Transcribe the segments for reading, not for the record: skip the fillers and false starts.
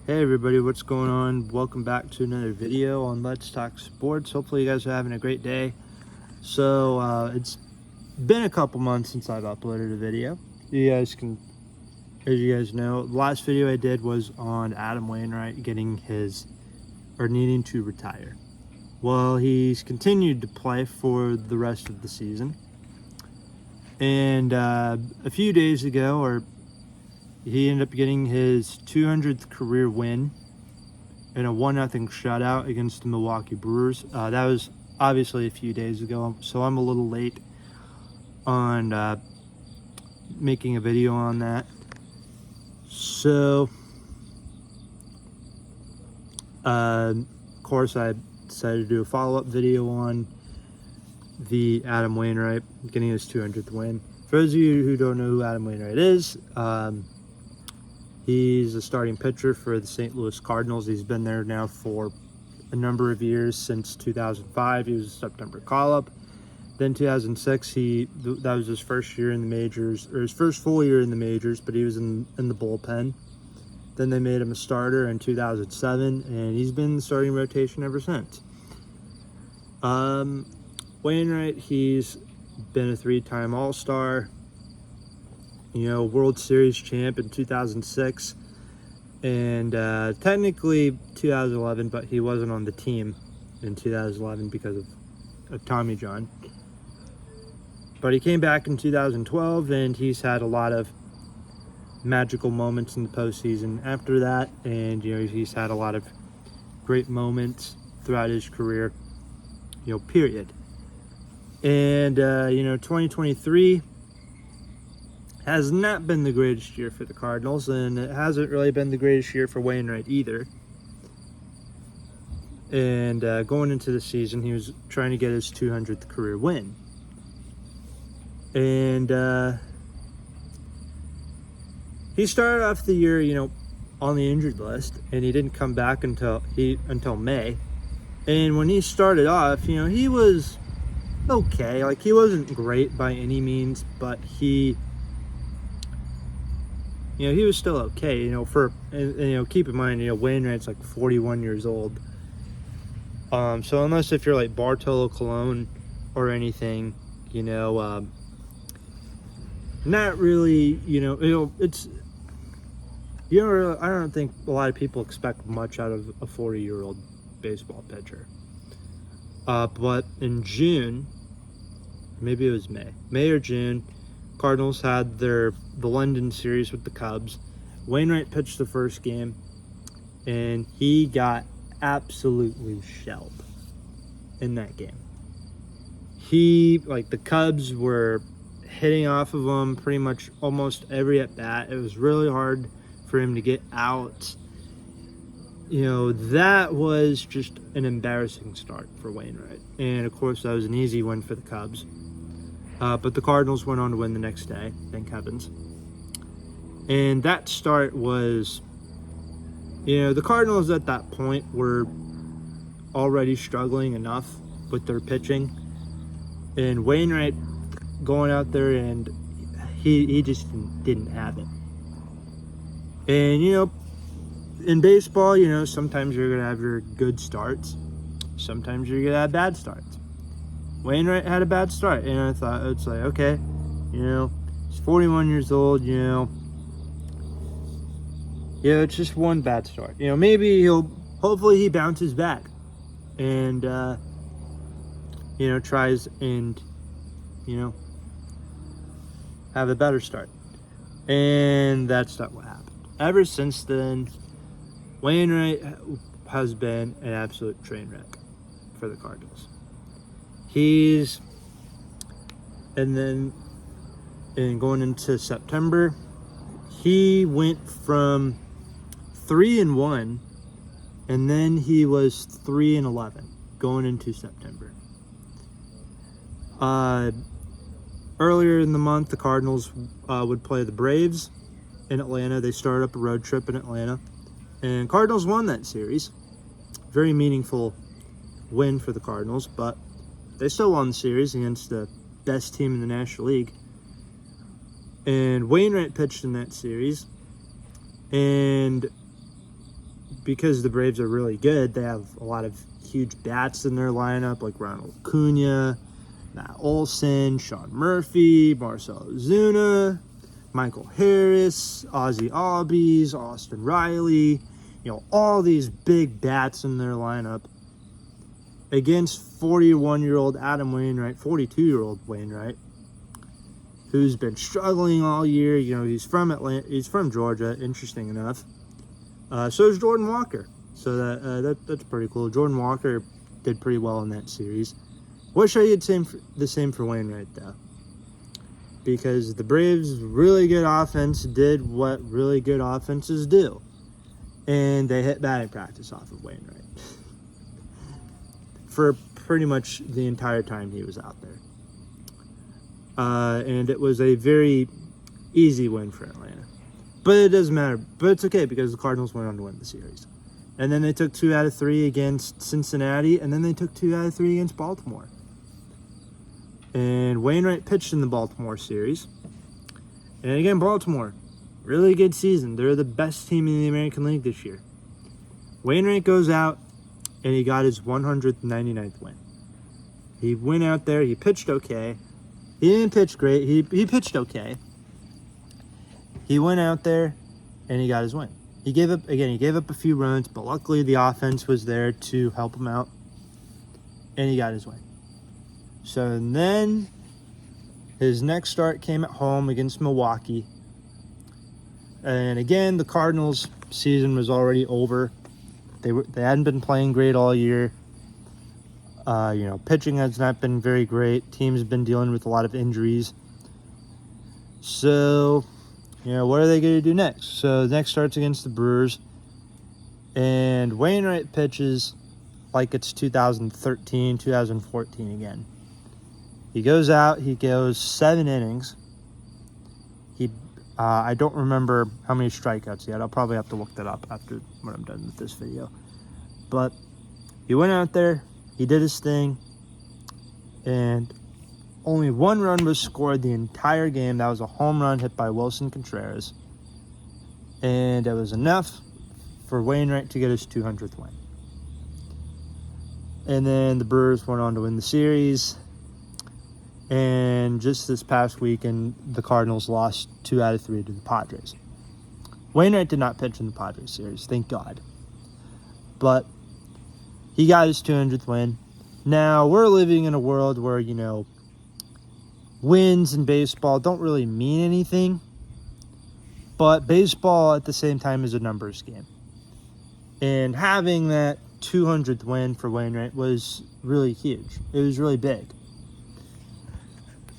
Hey everybody, what's going on? Welcome back to another video on Let's Talk Sports. Hopefully you guys are having a great day. So it's been a couple months since I've uploaded a video. As you guys know, the last video I did was on Adam Wainwright needing to retire. Well, he's continued to play for the rest of the season. And a few days ago, he ended up getting his 200th career win in a 1-0 shutout against the Milwaukee Brewers. That was obviously a few days ago, so I'm a little late on making a video on that. So, of course, I decided to do a follow-up video on the Adam Wainwright getting his 200th win. For those of you who don't know who Adam Wainwright is, he's a starting pitcher for the St. Louis Cardinals. He's been there now for a number of years, since 2005. He was a September call-up. Then 2006, that was his first year in the majors, or his first full year in the majors, but he was in the bullpen. Then they made him a starter in 2007, and he's been in the starting rotation ever since. Wainwright, he's been a 3-time All-Star, World Series champ in 2006, and technically 2011, but he wasn't on the team in 2011 because of Tommy John. But he came back in 2012, and he's had a lot of magical moments in the postseason after that, and he's had a lot of great moments throughout his career, period. And 2023 has not been the greatest year for the Cardinals, and it hasn't really been the greatest year for Wainwright either. And going into the season, he was trying to get his 200th career win. And he started off the year, on the injured list, and he didn't come back until May. And when he started off, he was okay. Like, he wasn't great by any means, but he was still okay, keep in mind, Wainwright's like 41 years old. So unless if you're like Bartolo Colon or anything, not really, it's, I don't think a lot of people expect much out of a 40-year-old baseball pitcher. But in June, maybe it was May or June, Cardinals had the London series with the Cubs. Wainwright pitched the first game, and he got absolutely shelled in that game. The Cubs were hitting off of him pretty much almost every at-bat. It was really hard for him to get out. That was just an embarrassing start for Wainwright. And, of course, that was an easy win for the Cubs. But the Cardinals went on to win the next day, thank heavens. And that start was, the Cardinals at that point were already struggling enough with their pitching. And Wainwright going out there, and he just didn't have it. And, in baseball, sometimes you're going to have your good starts. Sometimes you're going to have bad starts. Wainwright had a bad start, and I thought, it's like, okay, he's 41 years old, it's just one bad start. Maybe hopefully he bounces back and, tries and, have a better start. And that's not what happened. Ever since then, Wainwright has been an absolute train wreck for the Cardinals. And going into September, he went from 3-1, and then he was 3-11 going into September. Earlier in the month, the Cardinals would play the Braves in Atlanta. They started up a road trip in Atlanta, and Cardinals won that series. Very meaningful win for the Cardinals, but they still won the series against the best team in the National League. And Wainwright pitched in that series, and because the Braves are really good, they have a lot of huge bats in their lineup, like Ronald Acuna, Matt Olson, Sean Murphy, Marcell Ozuna, Michael Harris, Ozzie Albies, Austin Riley, all these big bats in their lineup against 41-year-old Adam Wainwright, 42-year-old Wainwright, who's been struggling all year. He's from Atlanta, he's from Georgia, interesting enough. So is Jordan Walker. So that's pretty cool. Jordan Walker did pretty well in that series. Wish I had the same for Wainwright, though. Because the Braves' really good offense did what really good offenses do. And they hit batting practice off of Wainwright. For pretty much the entire time he was out there. And it was a very easy win for Atlanta. But it doesn't matter. But it's okay because the Cardinals went on to win the series. And then they took 2 out of 3 against Cincinnati. And then they took 2 out of 3 against Baltimore. And Wainwright pitched in the Baltimore series. And again, Baltimore, really good season. They're the best team in the American League this year. Wainwright goes out, and he got his 199th win. He went out there, he pitched okay. He didn't pitch great, he pitched okay. He went out there, and he got his win. He gave up a few runs, but luckily the offense was there to help him out. And he got his win. So then his next start came at home against Milwaukee. And again, the Cardinals' season was already over. They hadn't been playing great all year. Pitching has not been very great. Team's been dealing with a lot of injuries. So, what are they going to do next? So the next start's against the Brewers. And Wainwright pitches like it's 2013, 2014 again. He goes out, he goes 7 innings. I don't remember how many strikeouts he had. I'll probably have to look that up after when I'm done with this video. But he went out there, he did his thing, and only 1 run was scored the entire game. That was a home run hit by Wilson Contreras. And it was enough for Wainwright to get his 200th win. And then the Brewers went on to win the series. And just this past weekend, the Cardinals lost 2 out of 3 to the Padres. Wainwright did not pitch in the Padres series, thank God. But he got his 200th win. Now, we're living in a world where, wins in baseball don't really mean anything. But baseball, at the same time, is a numbers game. And having that 200th win for Wainwright was really huge. It was really big.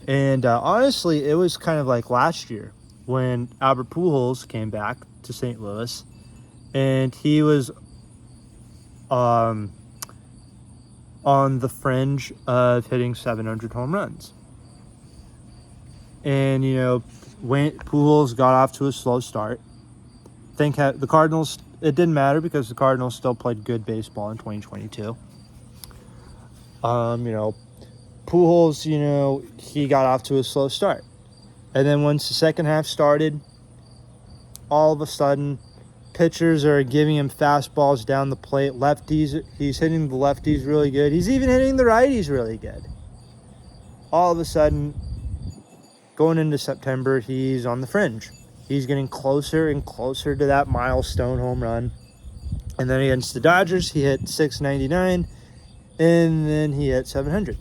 And honestly, it was kind of like last year when Albert Pujols came back to St. Louis, and he was on the fringe of hitting 700 home runs. And, when Pujols got off to a slow start, the Cardinals, it didn't matter because the Cardinals still played good baseball in 2022. Pujols, he got off to a slow start. And then once the second half started, all of a sudden, pitchers are giving him fastballs down the plate. Lefties, he's hitting the lefties really good. He's even hitting the righties really good. All of a sudden, going into September, he's on the fringe. He's getting closer and closer to that milestone home run. And then against the Dodgers, he hit 699, and then he hit 700.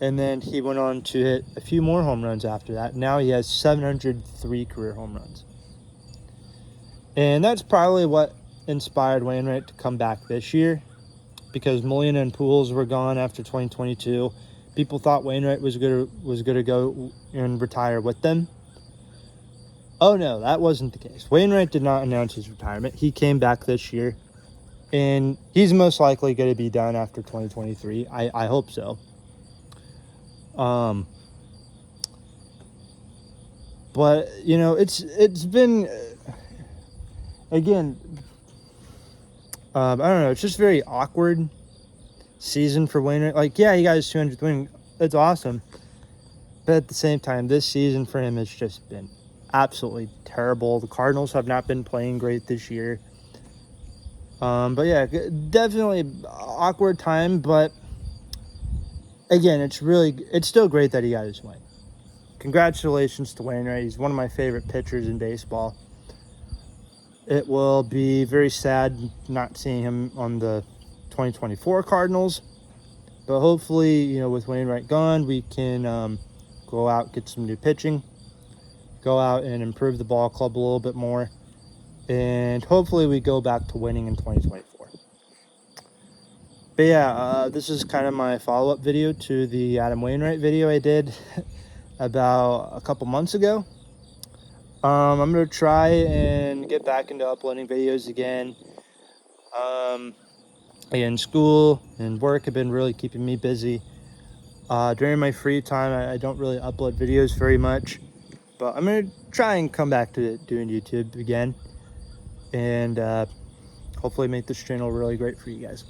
And then he went on to hit a few more home runs after that. Now he has 703 career home runs. And that's probably what inspired Wainwright to come back this year. Because Molina and Pujols were gone after 2022. People thought Wainwright was gonna go and retire with them. Oh no, that wasn't the case. Wainwright did not announce his retirement. He came back this year. And he's most likely going to be done after 2023. I hope so. But it's been again. I don't know. It's just very awkward season for Wainwright. Like, yeah, he got his 200th win. That's awesome. But at the same time, this season for him has just been absolutely terrible. The Cardinals have not been playing great this year. But yeah, definitely awkward time, but again, it's still great that he got his win. Congratulations to Wainwright. He's one of my favorite pitchers in baseball. It will be very sad not seeing him on the 2024 Cardinals, but hopefully, with Wainwright gone, we can go out, get some new pitching, go out and improve the ball club a little bit more, and hopefully we go back to winning in 2024. But yeah, this is kind of my follow-up video to the Adam Wainwright video I did about a couple months ago. I'm going to try and get back into uploading videos again. Again, school and work have been really keeping me busy. During my free time, I don't really upload videos very much. But I'm going to try and come back to doing YouTube again. And hopefully make this channel really great for you guys.